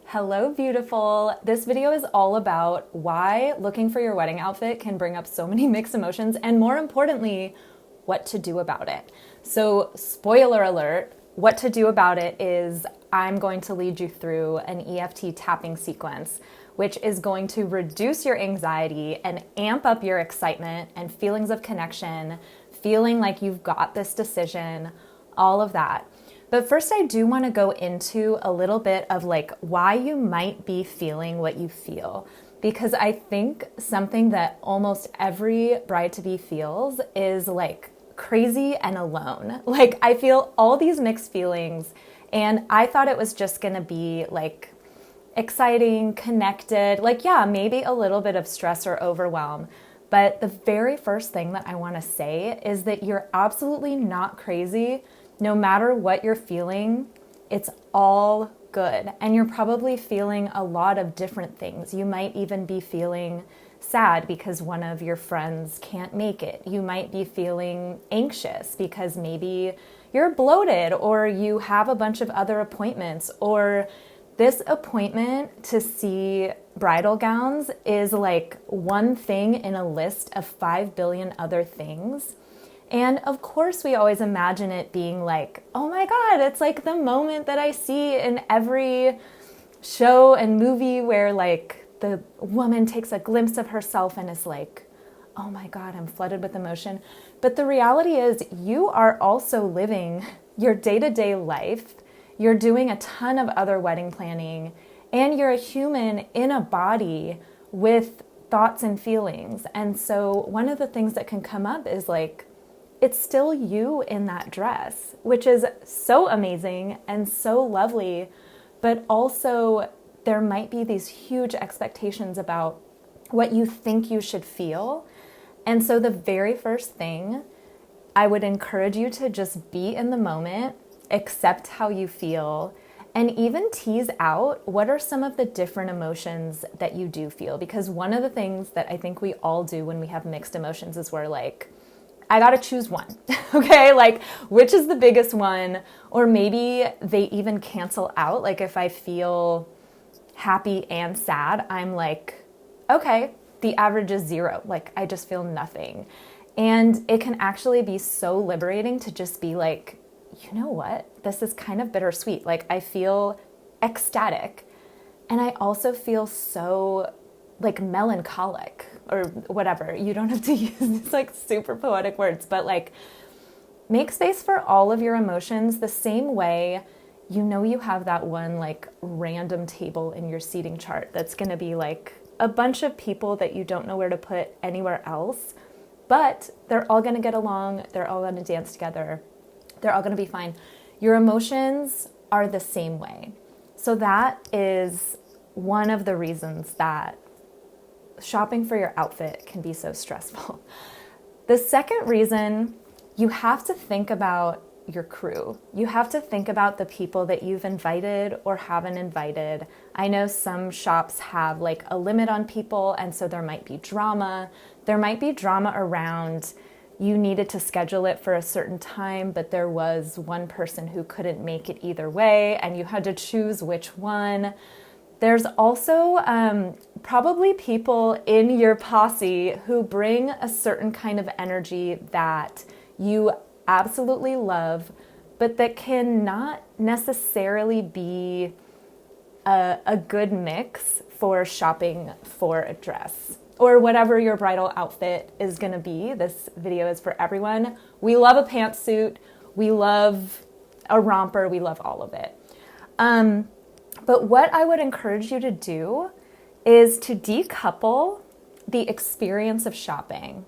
Hello, beautiful. This video is all about why looking for your wedding outfit can bring up so many mixed emotions, and more importantly, what to do about it. So, spoiler alert, what to do about it is I'm going to lead you through an EFT tapping sequence, which is going to reduce your anxiety and amp up your excitement and feelings of connection, feeling like you've got this decision, all of that. But first, I do want to go into a little bit of like why you might be feeling what you feel, because I think something that almost every bride-to-be feels is like crazy and alone. Like I feel all these mixed feelings, and I thought it was just going to be like exciting, connected, like, yeah, maybe a little bit of stress or overwhelm. But the very first thing that I want to say is that you're absolutely not crazy. No matter what you're feeling, it's all good. And you're probably feeling a lot of different things. You might even be feeling sad because one of your friends can't make it. You might be feeling anxious because maybe you're bloated or you have a bunch of other appointments, or this appointment to see bridal gowns is like one thing in a list of 5 billion other things. And of course, we always imagine it being like, oh my God, it's like the moment that I see in every show and movie where like the woman takes a glimpse of herself and is like, oh my God, I'm flooded with emotion. But the reality is you are also living your day-to-day life. You're doing a ton of other wedding planning, and you're a human in a body with thoughts and feelings. And so one of the things that can come up is like, it's still you in that dress, which is so amazing and so lovely, but also there might be these huge expectations about what you think you should feel. And so the very first thing, I would encourage you to just be in the moment, accept how you feel, and even tease out what are some of the different emotions that you do feel. Because one of the things that I think we all do when we have mixed emotions is we're like, I gotta choose one, okay? Like, which is the biggest one? Or maybe they even cancel out. Like, if I feel happy and sad, I'm like, okay, the average is 0. Like, I just feel nothing. And it can actually be so liberating to just be like, you know what? This is kind of bittersweet. Like, I feel ecstatic. And I also feel so like melancholic or whatever. You don't have to use these like super poetic words, but like make space for all of your emotions the same way you know you have that one like random table in your seating chart that's going to be like a bunch of people that you don't know where to put anywhere else, but they're all going to get along, they're all going to dance together, they're all going to be fine. Your emotions are the same way. So that is one of the reasons that shopping for your outfit can be so stressful. The second reason, you have to think about your crew. You have to think about the people that you've invited or haven't invited. I know some shops have like a limit on people, and so there might be drama. There might be drama around you needed to schedule it for a certain time, but there was one person who couldn't make it either way, and you had to choose which one. There's also probably people in your posse who bring a certain kind of energy that you absolutely love, but that cannot necessarily be a good mix for shopping for a dress or whatever your bridal outfit is going to be. This video is for everyone. We love a pantsuit. We love a romper. We love all of it. But what I would encourage you to do is to decouple the experience of shopping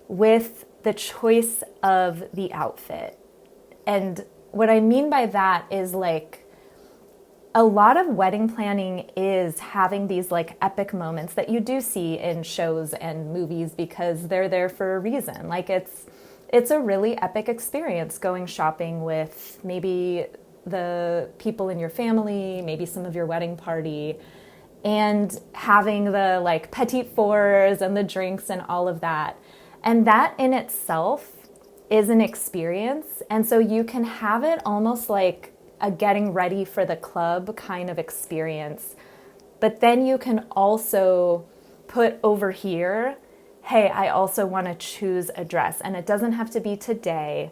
with the choice of the outfit. And what I mean by that is like a lot of wedding planning is having these like epic moments that you do see in shows and movies because they're there for a reason. Like it's a really epic experience going shopping with maybe the people in your family, maybe some of your wedding party, and having the like petit fours and the drinks and all of that. And that in itself is an experience. And so you can have it almost like a getting ready for the club kind of experience. But then you can also put over here, hey, I also want to choose a dress. And it doesn't have to be today,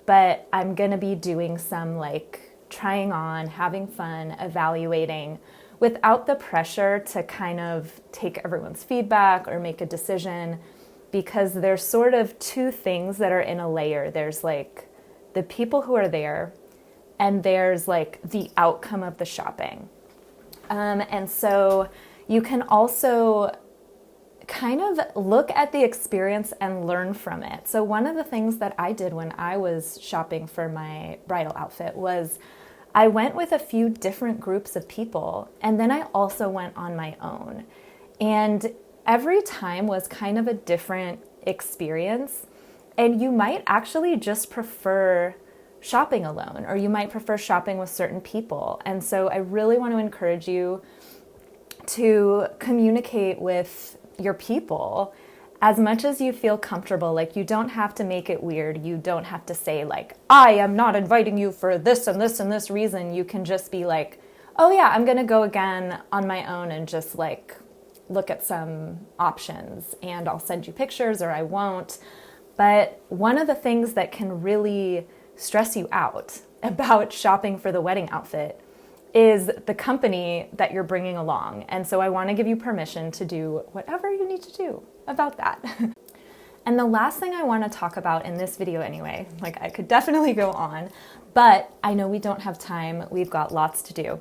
but I'm going to be doing some like trying on, having fun, evaluating without the pressure to kind of take everyone's feedback or make a decision, because there's sort of two things that are in a layer. There's like the people who are there, and there's like the outcome of the shopping. And so you can also kind of look at the experience and learn from it. So one of the things that I did when I was shopping for my bridal outfit was I went with a few different groups of people, and then I also went on my own. And every time was kind of a different experience. And you might actually just prefer shopping alone, or you might prefer shopping with certain people. And so I really want to encourage you to communicate with your people as much as you feel comfortable. Like, you don't have to make it weird. You don't have to say like, I am not inviting you for this and this and this reason. You can just be like, oh yeah, I'm going to go again on my own and just like look at some options, and I'll send you pictures or I won't. But one of the things that can really stress you out about shopping for the wedding outfit is the company that you're bringing along. And so I want to give you permission to do whatever you need to do about that. And the last thing I want to talk about in this video anyway, like I could definitely go on, but I know we don't have time, we've got lots to do,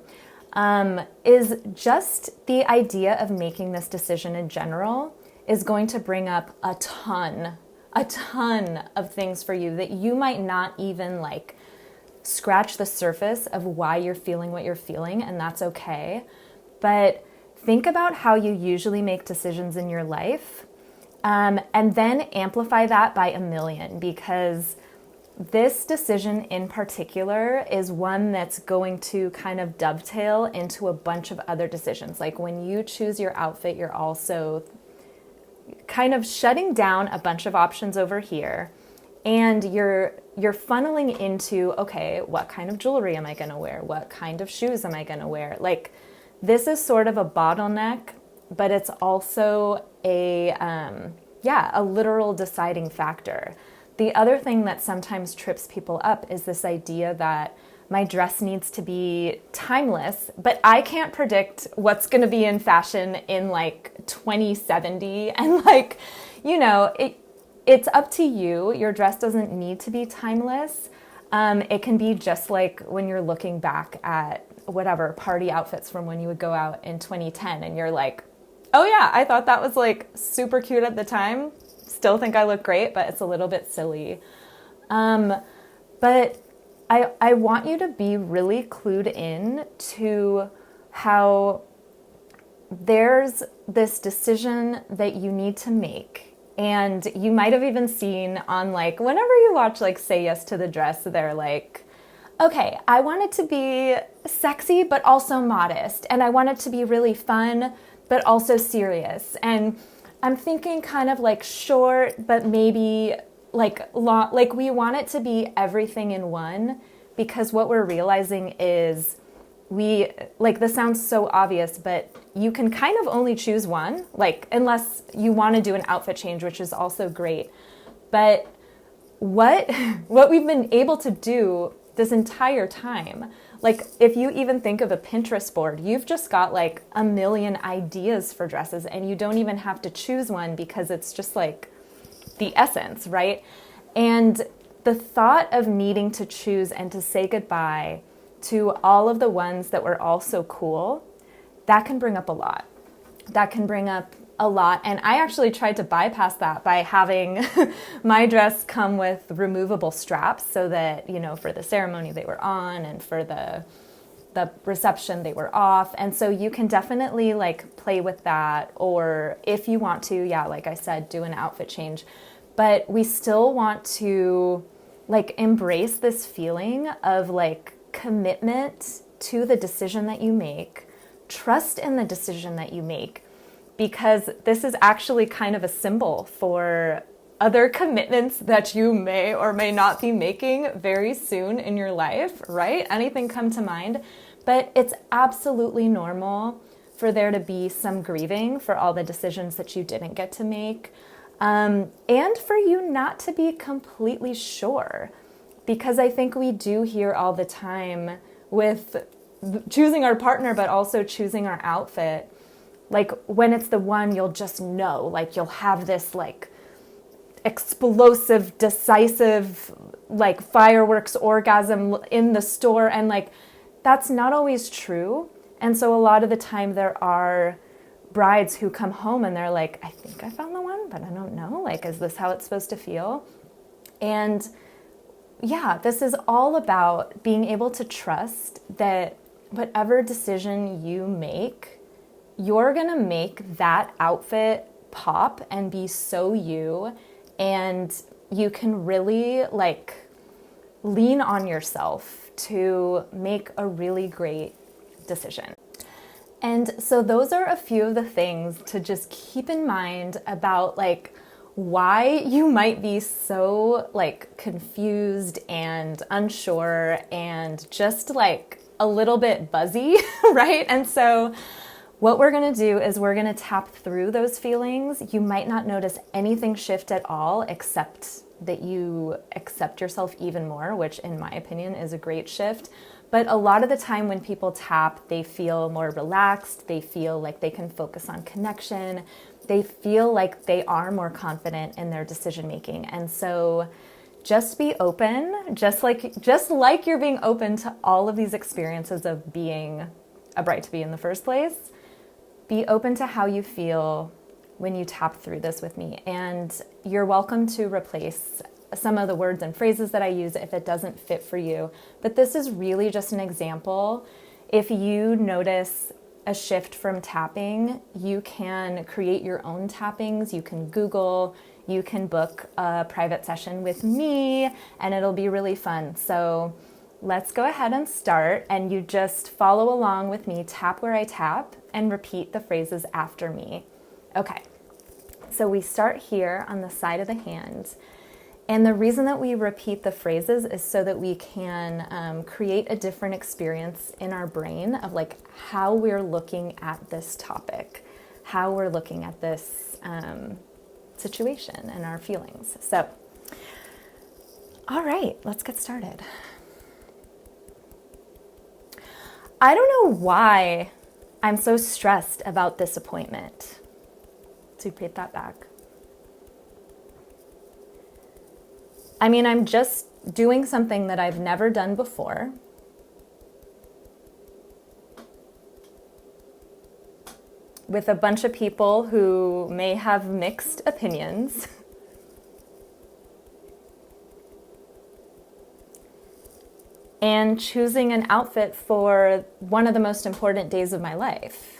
is just the idea of making this decision in general is going to bring up a ton of things for you that you might not even like scratch the surface of why you're feeling what you're feeling, and that's okay. But think about how you usually make decisions in your life, and then amplify that by a million, because this decision in particular is one that's going to kind of dovetail into a bunch of other decisions. Like when you choose your outfit, you're also kind of shutting down a bunch of options over here, and you're funneling into, okay, what kind of jewelry am I going to wear? What kind of shoes am I going to wear? Like, this is sort of a bottleneck, but it's also a literal deciding factor. The other thing that sometimes trips people up is this idea that my dress needs to be timeless, but I can't predict what's going to be in fashion in like 2070. And like, you know, it's up to you. Your dress doesn't need to be timeless. It can be just like when you're looking back at whatever party outfits from when you would go out in 2010 and you're like, oh yeah, I thought that was like super cute at the time. Still think I look great, but it's a little bit silly. But I want you to be really clued in to how there's this decision that you need to make. And you might have even seen on like, whenever you watch like Say Yes to the Dress, they're like, okay, I want it to be sexy, but also modest. And I want it to be really fun, but also serious. And I'm thinking kind of like short, but maybe like long, like we want it to be everything in one, because what we're realizing is this sounds so obvious, but you can kind of only choose one, like unless you want to do an outfit change, which is also great. But what we've been able to do this entire time, like if you even think of a Pinterest board, you've just got like a million ideas for dresses, and you don't even have to choose one because it's just like the essence, right? And the thought of needing to choose and to say goodbye to all of the ones that were also cool, that can bring up a lot. And I actually tried to bypass that by having my dress come with removable straps so that, you know, for the ceremony they were on and for the reception they were off. And so you can definitely like play with that, or if you want to, yeah, like I said, do an outfit change. But we still want to like embrace this feeling of like commitment to the decision that you make, trust in the decision that you make, because this is actually kind of a symbol for other commitments that you may or may not be making very soon in your life, right? Anything come to mind? But it's absolutely normal for there to be some grieving for all the decisions that you didn't get to make, and for you not to be completely sure. Because I think we do hear all the time with choosing our partner, but also choosing our outfit. Like when it's the one, you'll just know, like you'll have this like explosive, decisive, like fireworks orgasm in the store. And like, that's not always true. And so a lot of the time there are brides who come home and they're like, I think I found the one, but I don't know. Like, is this how it's supposed to feel? And yeah, this is all about being able to trust that whatever decision you make, you're going to make that outfit pop and be so you. And you can really like lean on yourself to make a really great decision. And so those are a few of the things to just keep in mind about like why you might be so like confused and unsure and just like a little bit buzzy, right? And so what we're going to do is we're going to tap through those feelings. You might not notice anything shift at all, except that you accept yourself even more, which in my opinion is a great shift. But a lot of the time when people tap, they feel more relaxed. They feel like they can focus on connection. They feel like they are more confident in their decision making. And so just be open, just like you're being open to all of these experiences of being a bride-to-be in the first place. Be open to how you feel when you tap through this with me. And you're welcome to replace some of the words and phrases that I use if it doesn't fit for you. But this is really just an example. If you notice a shift from tapping, you can create your own tappings. You can Google, you can book a private session with me, and it'll be really fun. So let's go ahead and start, and you just follow along with me, tap where I tap, and repeat the phrases after me. Okay, so we start here on the side of the hand. And the reason that we repeat the phrases is so that we can create a different experience in our brain of like how we're looking at this topic, how we're looking at this situation and our feelings. So, all right, let's get started. I don't know why I'm so stressed about this appointment. So repeat that back. I mean, I'm just doing something that I've never done before. With a bunch of people who may have mixed opinions. And choosing an outfit for one of the most important days of my life.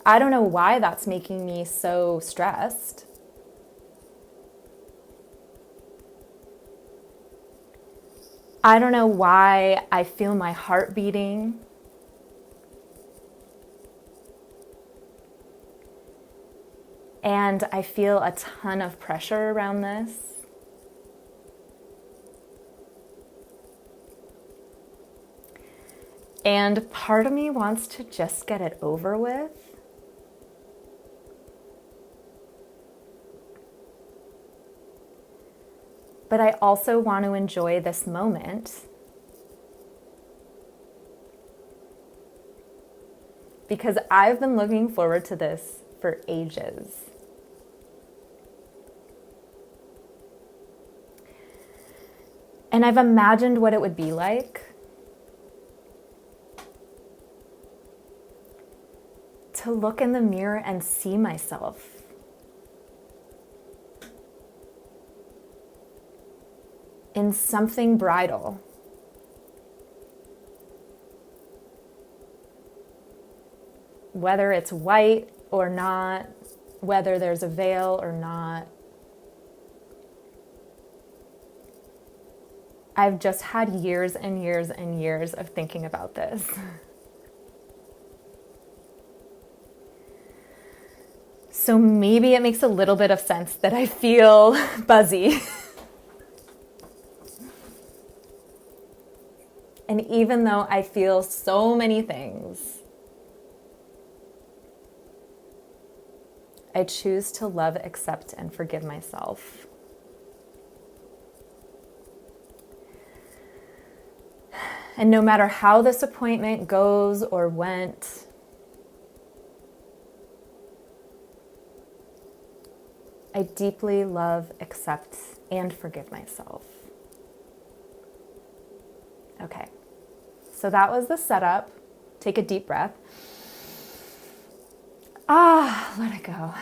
I don't know why that's making me so stressed. I don't know why I feel my heart beating. And I feel a ton of pressure around this. And part of me wants to just get it over with. But I also want to enjoy this moment because I've been looking forward to this for ages. And I've imagined what it would be like to look in the mirror and see myself. In something bridal. Whether it's white or not, whether there's a veil or not. I've just had years and years and years of thinking about this. So maybe it makes a little bit of sense that I feel buzzy. And even though I feel so many things, I choose to love, accept, and forgive myself. And no matter how this appointment goes or went, I deeply love, accept, and forgive myself. Okay, so that was the setup. Take a deep breath. Let it go.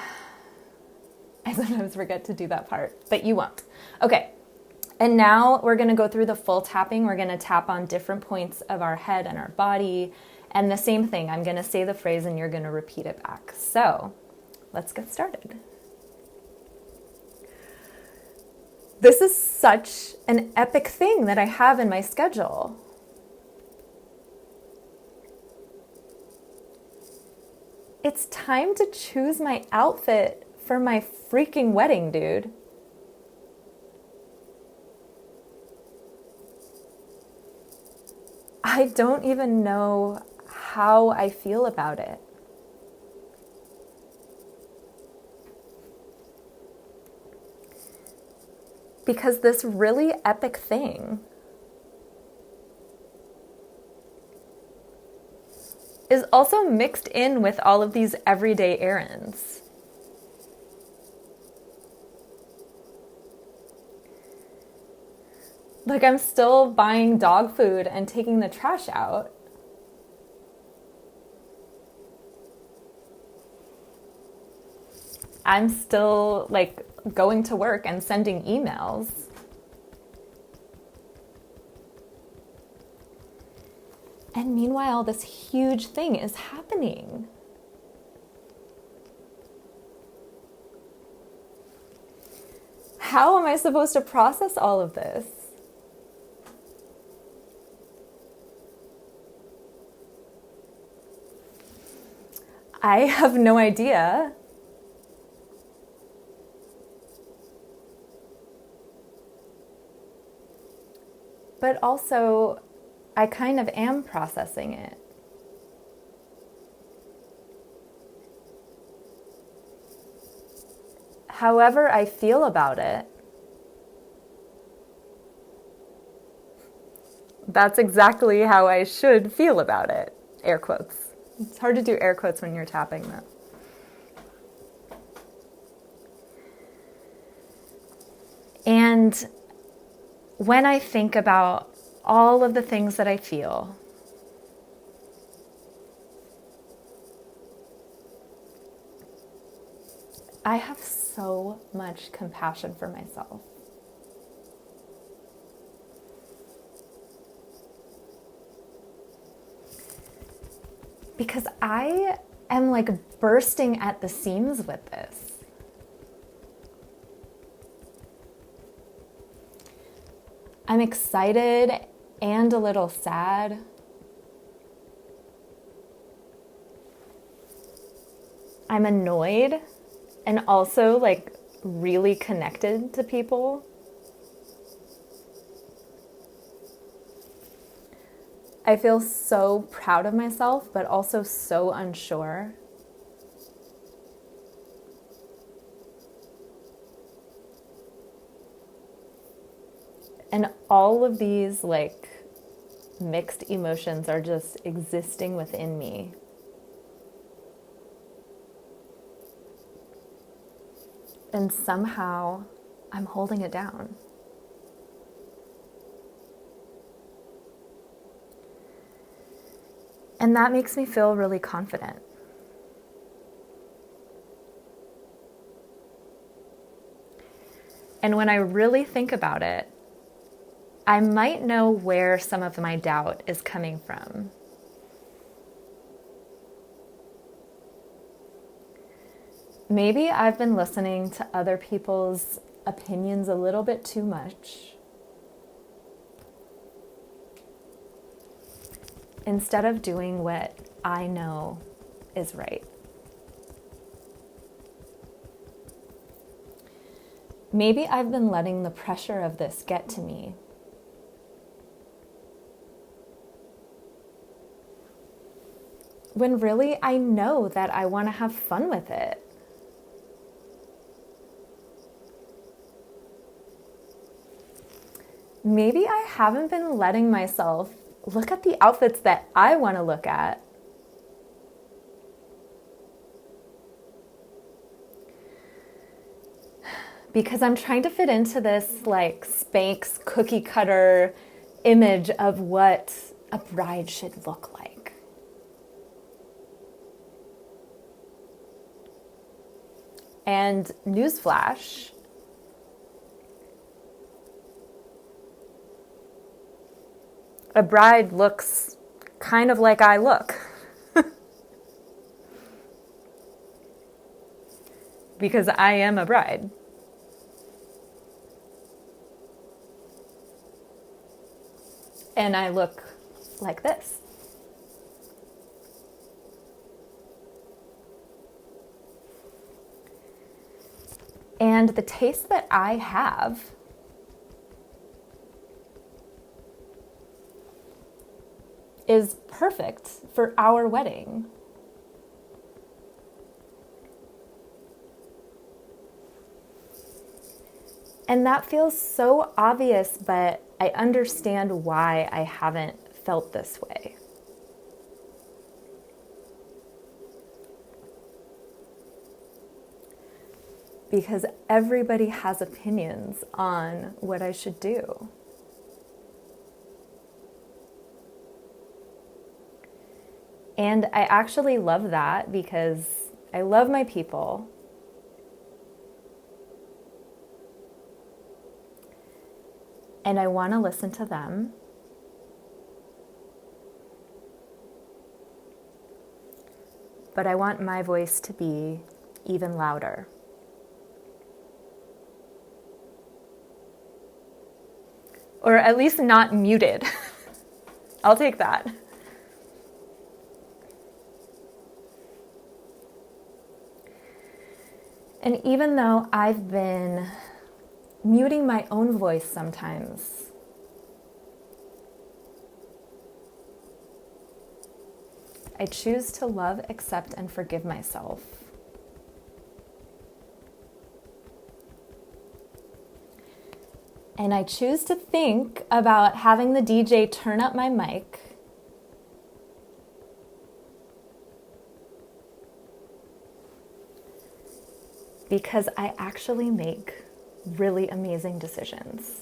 I sometimes forget to do that part, but you won't. Okay, and now we're gonna go through the full tapping. We're gonna tap on different points of our head and our body. And the same thing, I'm gonna say the phrase and you're gonna repeat it back. So let's get started. This is such an epic thing that I have in my schedule. It's time to choose my outfit for my freaking wedding, dude. I don't even know how I feel about it. Because this really epic thing is also mixed in with all of these everyday errands. Like, I'm still buying dog food and taking the trash out. I'm still like going to work and sending emails. And meanwhile, this huge thing is happening. How am I supposed to process all of this? I have no idea. But also, I kind of am processing it. However I feel about it, that's exactly how I should feel about it. Air quotes. It's hard to do air quotes when you're tapping that. And when I think about all of the things that I feel, I have so much compassion for myself. Because I am like bursting at the seams with this. I'm excited and a little sad. I'm annoyed and also like really connected to people. I feel so proud of myself, but also so unsure. And all of these like mixed emotions are just existing within me. And somehow I'm holding it down. And that makes me feel really confident. And when I really think about it, I might know where some of my doubt is coming from. Maybe I've been listening to other people's opinions a little bit too much, instead of doing what I know is right. Maybe I've been letting the pressure of this get to me. When really I know that I want to have fun with it. Maybe I haven't been letting myself look at the outfits that I want to look at. Because I'm trying to fit into this like Spanx cookie cutter image of what a bride should look like. And newsflash, a bride looks kind of like I look. Because I am a bride. And I look like this. And the taste that I have is perfect for our wedding. And that feels so obvious, but I understand why I haven't felt this way. Because everybody has opinions on what I should do. And I actually love that because I love my people. And I want to listen to them. But I want my voice to be even louder. Or at least not muted. I'll take that. And even though I've been muting my own voice sometimes, I choose to love, accept, and forgive myself. And I choose to think about having the DJ turn up my mic because I actually make really amazing decisions.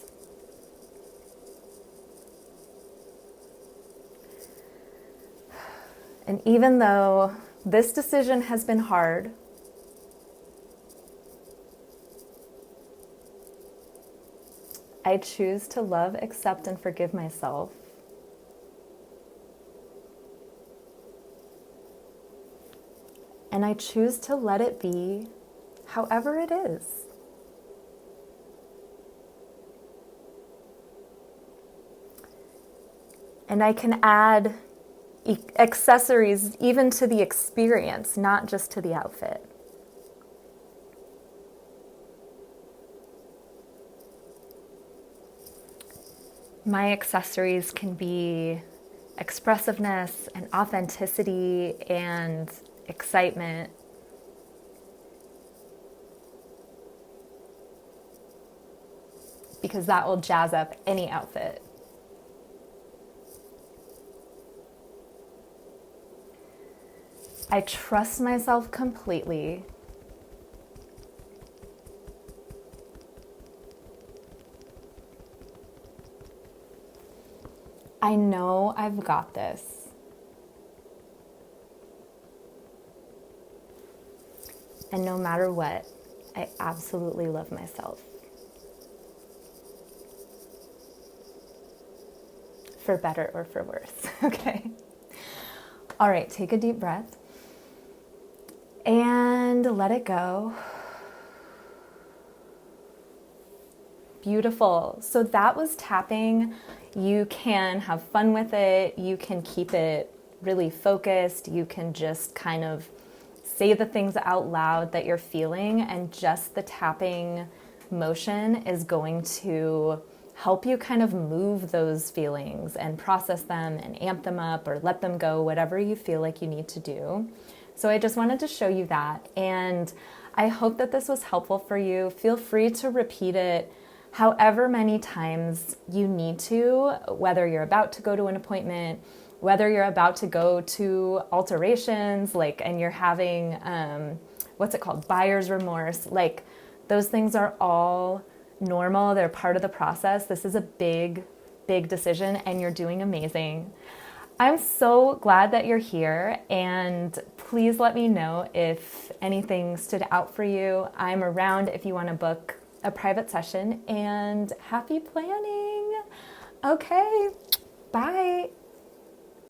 And even though this decision has been hard, I choose to love, accept, and forgive myself. And I choose to let it be however it is. And I can add accessories even to the experience, not just to the outfit. My accessories can be expressiveness and authenticity and excitement. Because that will jazz up any outfit. I trust myself completely. I know I've got this. And no matter what, I absolutely love myself. For better or for worse, okay? All right, take a deep breath. And let it go. Beautiful. So that was tapping. You can have fun with it. You can keep it really focused. You can just kind of say the things out loud that you're feeling, and just the tapping motion is going to help you kind of move those feelings and process them and amp them up or let them go, whatever you feel like you need to do. So I just wanted to show you that. And I hope that this was helpful for you. Feel free to repeat it however many times you need to, whether you're about to go to an appointment, whether you're about to go to alterations, and you're having, what's it called? Buyer's remorse. Those things are all normal. They're part of the process. This is a big, big decision and you're doing amazing. I'm so glad that you're here, and please let me know if anything stood out for you. I'm around if you want to book a private session, and happy planning. Okay, bye.